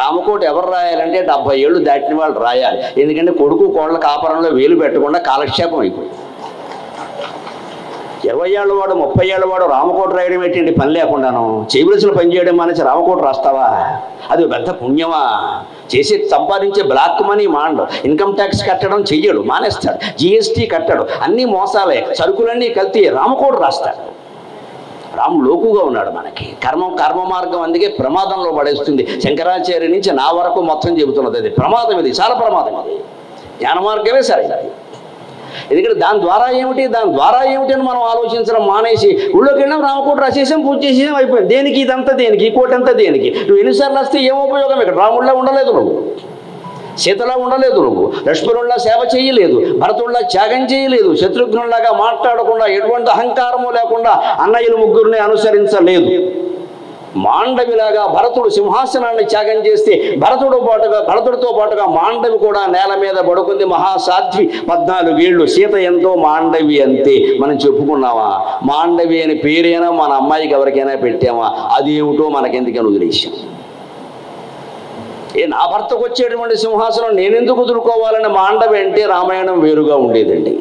రామకోట ఎవరు రాయాలంటే 70 ఏళ్ళు దాటిన వాళ్ళు రాయాలి. ఎందుకంటే కొడుకు కోళ్ళ కాపురంలో వేలు పెట్టకుండా కాలక్షేపం అయిపోయింది. 20 ఏళ్ళ వాడు 30 ఏళ్ళ వాడు రామకోట రాయడం ఏంటంటే పని లేకుండాను చేయవలసిన పని చేయడం మానేసి రామకోట రాస్తావా? అది పెద్ద పుణ్యమా? చేసి సంపాదించే బ్లాక్ మనీ మాండు, ఇన్కమ్ ట్యాక్స్ కట్టడం చెయ్యడు, మానేస్తాడు, జిఎస్టీ కట్టడు, అన్నీ మోసాలే, సరుకులన్నీ కల్తీ, రామకోట రాస్తాడు. రాముడు లోకుగా ఉన్నాడు. మనకి కర్మ మార్గం అందుకే ప్రమాదంలో పడేస్తుంది. శంకరాచార్య నుంచి నా వరకు మొత్తం చెబుతున్నది అది ప్రమాదం, ఇది చాలా ప్రమాదం. ఇది జ్ఞాన మార్గమే సరైనది. ఎందుకంటే దాని ద్వారా ఏమిటి అని మనం ఆలోచించడం మానేసి ఊళ్ళోకి వెళ్ళాం, రామకోట రాసేసాం, పూజ చేసేసాం, అయిపోయింది. దేనికి ఇదంతా దేనికి? ఈ కోటి అంతా దేనికి? నువ్వు ఎన్నిసార్లు వస్తే ఏం ఉపయోగం? ఇక్కడ రాముడిలా ఉండలేదు నువ్వు, సీతలా ఉండలేదు నువ్వు, లక్ష్మణుల్లా సేవ చేయలేదు, భరతుల్లా త్యాగం చేయలేదు, శత్రుఘ్నుల్లాగా మాట్లాడకుండా ఎటువంటి అహంకారము లేకుండా అన్నయ్యలు ముగ్గురిని అనుసరించలేదు. మాండవిలాగా భరతుడు సింహాసనాన్ని త్యాగం చేస్తే భరతుడితో పాటుగా మాండవి కూడా నేల మీద పడుకుంది. మహాసాధ్వి 14 ఏళ్ళు. సీత ఎంతో, మాండవి అంతే. మనం చెప్పుకున్నావా? మాండవి అని పేరైనా మన అమ్మాయికి ఎవరికైనా పెట్టామా? అదేమిటో మనకెందుకని వదిలేసాం. నా భర్తకు వచ్చేటువంటి సింహాసనం నేనెందుకు వదులుకోవాలని మాండవి అంటే రామాయణం వేరుగా ఉండేదండి.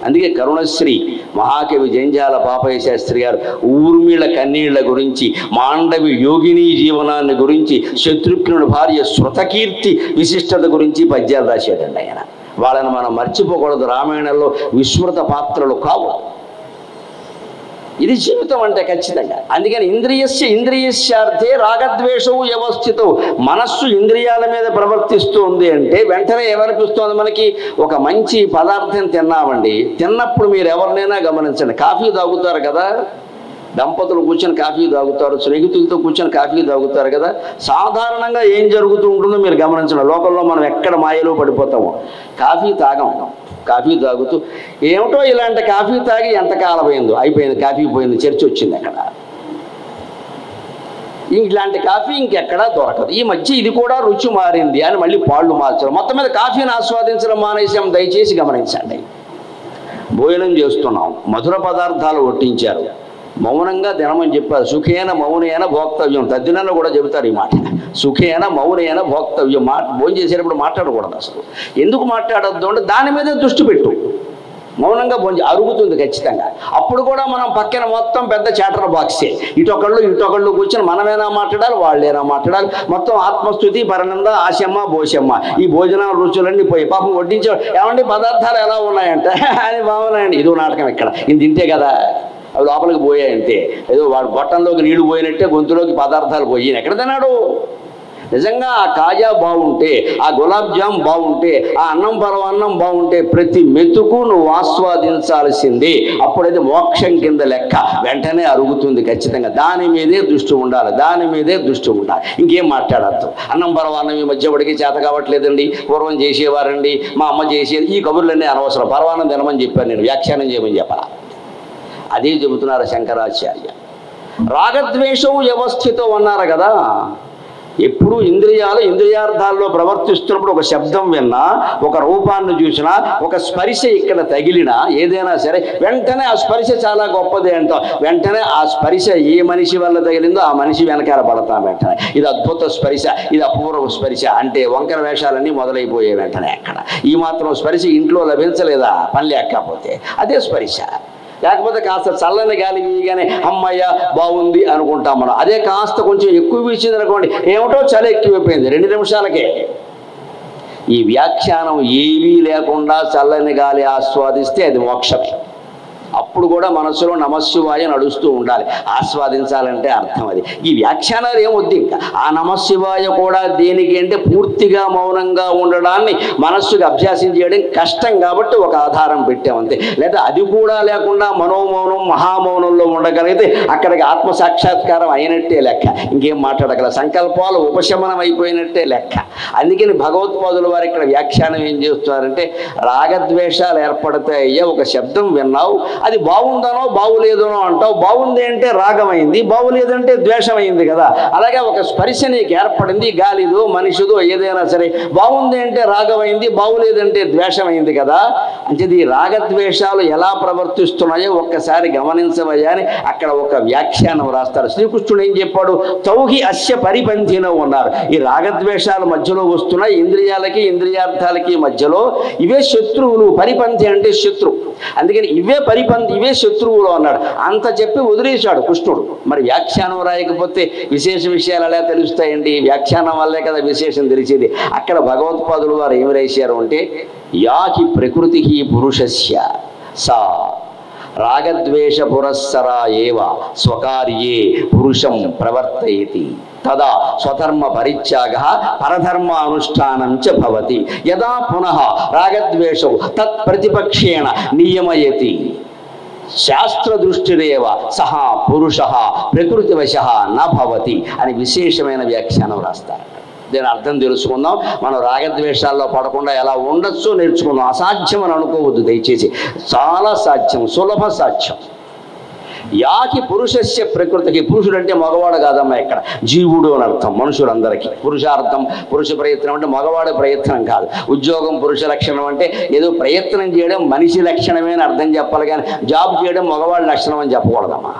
అందుకే కరుణశ్రీ మహాకవి జంజాల పాపయ్య శాస్త్రి గారు ఊర్మిళ కన్నీళ్ల గురించి, మాండవి యోగిని జీవనాన్ని గురించి, శత్రుఘ్నుడి భార్య శృతకీర్తి విశిష్టత గురించి పద్యాలు రాశాడండి ఆయన. వాళ్ళని మనం మర్చిపోకూడదు. రామాయణంలో విస్మృత పాత్రలు కావు. ఇది జీవితం అంటే ఖచ్చితంగా. అందుకని ఇంద్రియార్థే రాగద్వేషవు వ్యవస్థితం. మనస్సు ఇంద్రియాల మీద ప్రవర్తిస్తుంది అంటే వెంటనే ఏమనిపిస్తుంది మనకి? ఒక మంచి పదార్థం తిన్నామండి, తిన్నప్పుడు మీరు ఎవరినైనా గమనించండి, కాఫీ తాగుతారు కదా, దంపతులు కూర్చొని కాఫీ తాగుతారు, స్నేహితులతో కూర్చొని కాఫీ తాగుతారు కదా, సాధారణంగా ఏం జరుగుతూ ఉంటుందో మీరు గమనించండి. లోకంలో మనం ఎక్కడ మాయలో పడిపోతామో, కాఫీ తాగం, కాఫీ తాగుతూ ఏమిటో ఇలాంటి కాఫీ తాగి ఎంతకాలం అయిపోయింది, కాఫీ పోయింది, చర్చ వచ్చింది అక్కడ, ఇలాంటి కాఫీ ఇంకెక్కడా దొరకదు, ఈ మధ్య ఇది కూడా రుచి మారింది అని మళ్ళీ పాళ్ళు మార్చడం. మొత్తం మీద కాఫీని ఆస్వాదించడం మానేసాం. దయచేసి గమనించండి. భోజనం చేస్తున్నాం, మధుర పదార్థాలు వడ్డించారు, మౌనంగా తినమని చెప్పారు. సుఖేన మౌనేన భోక్తవ్యం. తద్దినంలో కూడా చెబుతారు ఈ మాట, సుఖేన మౌనేన భోక్తవ్యం. భోజనం చేసేటప్పుడు మాట్లాడకూడదు. అసలు ఎందుకు మాట్లాడద్దు అంటే దాని మీదే దృష్టి పెట్టు. మౌనంగా భోజనం అరుగుతుంది ఖచ్చితంగా. అప్పుడు కూడా మనం పక్కన మొత్తం పెద్ద చాటర్ బాక్సే, ఇటొకళ్ళు కూర్చొని మనమేనా మాట్లాడాలి, వాళ్ళేనా మాట్లాడాలి, మొత్తం ఆత్మస్థుతి, పరనంద, ఆశమ్మ, బోషమ్మ, ఈ భోజన రుచులన్నీ పోయి పాపం వడ్డించాడు. ఏమంటే పదార్థాలు ఎలా ఉన్నాయంటే అని బాగున్నాయండి. ఇదో నాటకం. ఇక్కడ ఇది తింటే కదా అవి లోపలికి పోయాయంటే, ఏదో వాడు గొట్టంలోకి నీళ్లు పోయినట్టే గొంతులోకి పదార్థాలు పోయి ఎక్కడ తిన్నాడు? నిజంగా ఆ కాజా బాగుంటే, ఆ గులాబ్ జామ్ బాగుంటే, ఆ అన్నం పరమాన్నం బాగుంటే ప్రతి మెతుకు నువ్వు ఆస్వాదించాల్సింది. అప్పుడైతే మోక్షం కింద లెక్క. వెంటనే అరుగుతుంది ఖచ్చితంగా. దాని మీదే దృష్టి ఉండాలి, ఇంకేం మాట్లాడద్దు. అన్నం పరమాన్నం ఈ మధ్య వాడికి చేత కావట్లేదండి, పూర్వం చేసేవారండి, మా అమ్మ చేసేది, ఈ కబుర్లన్నీ అనవసరం. పరమాన్నం తినమని చెప్పాను నేను, వ్యాఖ్యానం చేయమని చెప్పాలా. అదే చెబుతున్నారు శంకరాచార్య. రాగద్వేషవు వ్యవస్థితం అన్నారు కదా. ఎప్పుడు ఇంద్రియార్థాల్లో ప్రవర్తిస్తున్నప్పుడు ఒక శబ్దం విన్నా, ఒక రూపాన్ని చూసినా, ఒక స్పర్శ ఇక్కడ తగిలినా, ఏదైనా సరే వెంటనే ఆ స్పర్శ చాలా గొప్పది అంటాం. వెంటనే ఆ స్పర్శ ఏ మనిషి వల్ల తగిలిందో ఆ మనిషి వెనకాల పడతాం. వెంటనే ఇది అద్భుత స్పర్శ, ఇది అపూర్వ స్పర్శ అంటే వంకర వేషాలన్నీ మొదలైపోయే. వెంటనే అక్కడ ఈ మాత్రం స్పర్శ ఇంట్లో లభించలేదా పని లేకపోతే, అదే స్పర్శ. లేకపోతే కాస్త చల్లని గాలి వీయగానే అమ్మయ్య బాగుంది అనుకుంటాం మనం. అదే కాస్త కొంచెం ఎక్కువ వీచింది అనుకోండి, ఏమిటో చలి ఎక్కువైపోయింది 2 నిమిషాలకే. ఈ వ్యాఖ్యానం ఏమీ లేకుండా చల్లని గాలి ఆస్వాదిస్తే అది మోక్షమే. అప్పుడు కూడా మనసులో నమశివాయ నడుస్తూ ఉండాలి. ఆస్వాదించాలంటే అర్థం అది. ఈ వ్యాఖ్యానాలు ఏమొద్దు. ఇంకా ఆ నమశివాయ కూడా దేనికి అంటే పూర్తిగా మౌనంగా ఉండడాన్ని మనస్సుకి అభ్యాసం చేయడం కష్టం కాబట్టి ఒక ఆధారం పెట్టామంతే. లేదా అది కూడా లేకుండా మనోమౌనం మహామౌనంలో ఉండగలిగితే అక్కడికి ఆత్మసాక్షాత్కారం అయినట్టే లెక్క. ఇంకేం మాట్లాడగల, సంకల్పాలు ఉపశమనం అయిపోయినట్టే లెక్క. అందుకని భగవత్పాదుల వారు ఇక్కడ వ్యాఖ్యానం ఏం చేస్తున్నారంటే, రాగద్వేషాలు ఏర్పడతాయ్యా, ఒక శబ్దం విన్నావు, అది బాగుందనో బాగులేదనో అంటావు. బాగుంది అంటే రాగమైంది, బాగులేదంటే ద్వేషమైంది కదా. అలాగే ఒక స్పర్శ నీకు ఏర్పడింది, గాలిదో మనిషిదో ఏదైనా సరే, బాగుంది అంటే రాగమైంది, బాగులేదంటే ద్వేషమైంది కదా. అంటే ఈ రాగద్వేషాలు ఎలా ప్రవర్తిస్తున్నాయో ఒక్కసారి గమనించవయ్యా అని అక్కడ ఒక వ్యాఖ్యానం రాస్తారు. శ్రీకృష్ణుడు ఏం చెప్పాడు? తౌహి అస్య పరిపంథినో ఉన్నారు. ఈ రాగద్వేషాల మధ్యలో వస్తున్నాయి, ఇంద్రియాలకి ఇంద్రియార్థాలకి మధ్యలో ఇవే శత్రువులు. పరిపంథి అంటే శత్రువు, అందుకని ఇవే శత్రువులు అన్నాడు. అంత చెప్పి వదిలేశాడు కృష్ణుడు. మరి వ్యాఖ్యానం రాయకపోతే విశేష విషయాలు ఎలా తెలుస్తాయండి? వ్యాఖ్యానం వల్లే కదా విశేషం తెలిసేది. అక్కడ భగవత్పాదులు వారు ఏమి రాశారు అంటే, యాకి ప్రకృతి పురుషస్య సా రాగద్వేష పురస్సరా ఏవ స్వకార్యే పురుషం ప్రవర్తయతి తదా స్వధర్మ పరిత్యాగ పరధర్మ అనుష్ఠానం చ భవతి యదా పునః రాగద్వేషౌ తత్ ప్రతిపక్షేణ నియమయతి శాస్త్రదృష్టిరేవ సహ పురుష ప్రకృతివశ న భవతి అని విశేషమైన వ్యాఖ్యానం రాస్తారు. దీని అర్థం తెలుసుకుందాం. మనం రాగద్వేషాల్లో పడకుండా ఎలా ఉండొచ్చో నేర్చుకుందాం. అసాధ్యం అని అనుకోవద్దు దయచేసి, చాలా సాధ్యం, సులభ సాధ్యం. యాకి పురుషస్య ప్రకృతికి, పురుషుడు అంటే మగవాడు కాదమ్మా, ఇక్కడ జీవుడు అని అర్థం. మనుషులందరికీ పురుషార్థం, పురుష ప్రయత్నం అంటే మగవాడి ప్రయత్నం కాదు. ఉద్యోగం పురుష లక్షణం అంటే ఏదో ప్రయత్నం చేయడం మనిషి లక్షణమే అని అర్థం చెప్పాలి, కానీ జాబ్ చేయడం మగవాడి లక్షణం అని చెప్పకూడదమ్మా.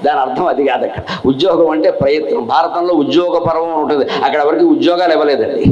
దాని అర్థం అది కాదు. అక్కడ ఉద్యోగం అంటే ప్రయత్నం. భారతంలో ఉద్యోగ పర్వం ఉంటుంది, అక్కడ ఎవరికి ఉద్యోగాలు ఇవ్వలేదండి.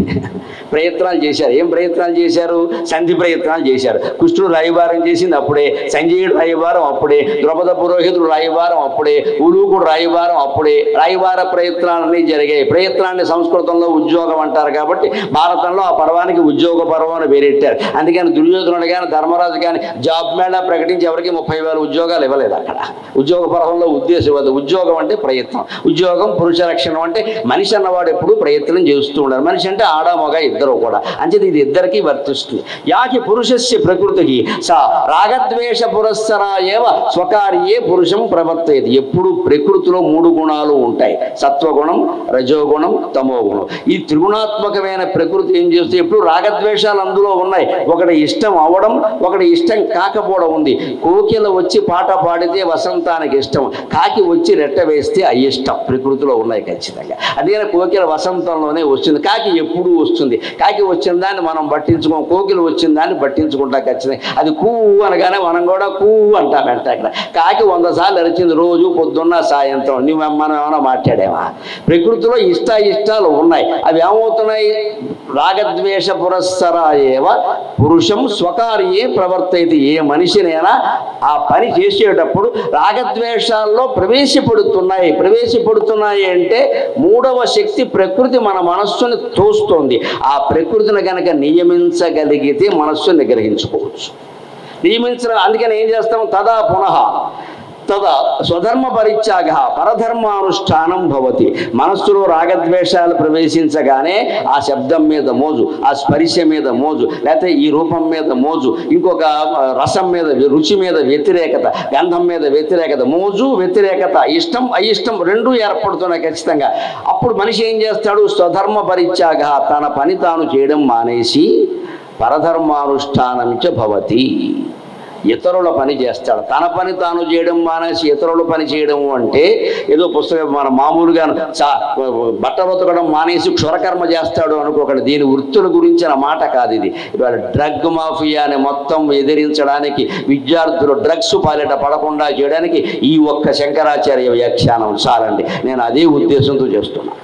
ప్రయత్నాలు చేశారు. ఏం ప్రయత్నాలు చేశారు? సంధి ప్రయత్నాలు చేశారు. కృష్ణుడు రాయబారం చేసింది అప్పుడే, సంజయుడు రాయబారం అప్పుడే, ద్రౌపద పురోహితుడు రాయబారం అప్పుడే, ఉలూకుడు రాయబారం అప్పుడే. రాయబార ప్రయత్నాలన్నీ జరిగాయి. ప్రయత్నాన్ని సంస్కృతంలో ఉద్యోగం అంటారు కాబట్టి భారతంలో ఆ పర్వానికి ఉద్యోగ పర్వం అని పేరెట్టారు. అందుకని దుర్యోధనుడు కానీ ధర్మరాజు కానీ జాబ్ మేళా ప్రకటించి ఎవరికి 30,000 ఉద్యోగాలు ఇవ్వలేదు. అక్కడ ఉద్యోగ పర్వంలో ఉద్దేశం అది. ఉద్యోగం అంటే ప్రయత్నం. ఉద్యోగం పురుష లక్షణం అంటే మనిషి అన్నవాడు ఎప్పుడు ప్రయత్నం చేస్తూ ఉండాలి. మనిషి అంటే ఆడ మగ ఇద్దరు కూడా, అంచేది ఇది ఇద్దరికీ వర్తిస్తుంది. యాకి పురుషస్య ప్రకృతికి సా రాగద్వేష పురస్సరా ఏవ స్వకార్యే పురుషం ప్రవర్తయతి. ఎప్పుడు ప్రకృతిలో 3 గుణాలు ఉంటాయి, సత్వగుణం, రజోగుణం, తమోగుణం. ఈ త్రిగుణాత్మకమైన ప్రకృతి ఏం చేస్తే ఎప్పుడు రాగద్వేషాలు అందులో ఉన్నాయి. ఒకటి ఇష్టం అవ్వడం, ఒకటి ఇష్టం కాకపోవడం ఉంది. కోకిల వచ్చి పాట పాడితే వసంతానికి ఇష్టం, కాకి వచ్చి రెట్ట వేస్తే అయిష్టం. ప్రకృతిలో ఉన్నాయి ఖచ్చితంగా. అదే కోకిల వసంతంలోనే వస్తుంది, కాకి ఎప్పుడూ వస్తుంది. కాకి వచ్చిన దాన్ని మనం పట్టించుకోం, కోకిలు వచ్చిన దాన్ని పట్టించుకుంటాం ఖచ్చితంగా. అది కూ అనగానే మనం కూడా కూ అంటామంట. అక్కడ కాకి 100 సార్లు అరిచింది రోజు, పొద్దున్న సాయంత్రం. మనం ఏమైనా మాట్లాడేమా? ప్రకృతిలో ఇష్టాలు ఉన్నాయి. అవి ఏమవుతున్నాయి? రాగద్వేష పురస్సరా ఏవ పురుషం స్వకార్యే ప్రవర్తయతి. ఏ మనిషినైనా ఆ పని చేసేటప్పుడు రాగద్వేషాల్లో ప్రవేశపడుతున్నాయి అంటే 3వ శక్తి ప్రకృతి మన మనస్సుని తోస్తుంది. ఆ ప్రకృతిని కనుక నియమించగలిగితే మనస్సుని నిగ్రహించుకోవచ్చు. అందుకని ఏం చేస్తాం? తదా పునః తదా స్వధర్మ పరిత్యాగ పరధర్మానుష్ఠానం భవతి. మనస్సులో రాగద్వేషాలు ప్రవేశించగానే ఆ శబ్దం మీద మోజు, ఆ స్పర్శ మీద మోజు, లేకపోతే ఈ రూపం మీద మోజు, ఇంకొక రసం మీద, రుచి మీద వ్యతిరేకత, గంధం మీద వ్యతిరేకత, మోజు వ్యతిరేకత, ఇష్టం అయిష్టం రెండూ ఏర్పడుతున్నాయి ఖచ్చితంగా. అప్పుడు మనిషి ఏం చేస్తాడు? స్వధర్మ పరిత్యాగ, తన పని తాను చేయడం మానేసి పరధర్మానుష్ఠానం చ భవతి, ఇతరుల పని చేస్తాడు. తన పని తాను చేయడం మానేసి ఇతరుల పని చేయడం అంటే ఏదో పుస్తకం మన మామూలుగా బట్టలు ఉతకడం మానేసి క్షురకర్మ చేస్తాడు అనుకోకండి. దీని వృత్తుల గురించిన మాట కాదు ఇది. ఇవాళ డ్రగ్ మాఫియాని మొత్తం ఎదిరించడానికి, విద్యార్థులు డ్రగ్స్ పాలిట పడకుండా చేయడానికి ఈ ఒక్క శంకరాచార్య వ్యాఖ్యానం చాలండి. నేను అదే ఉద్దేశంతో చేస్తున్నాను.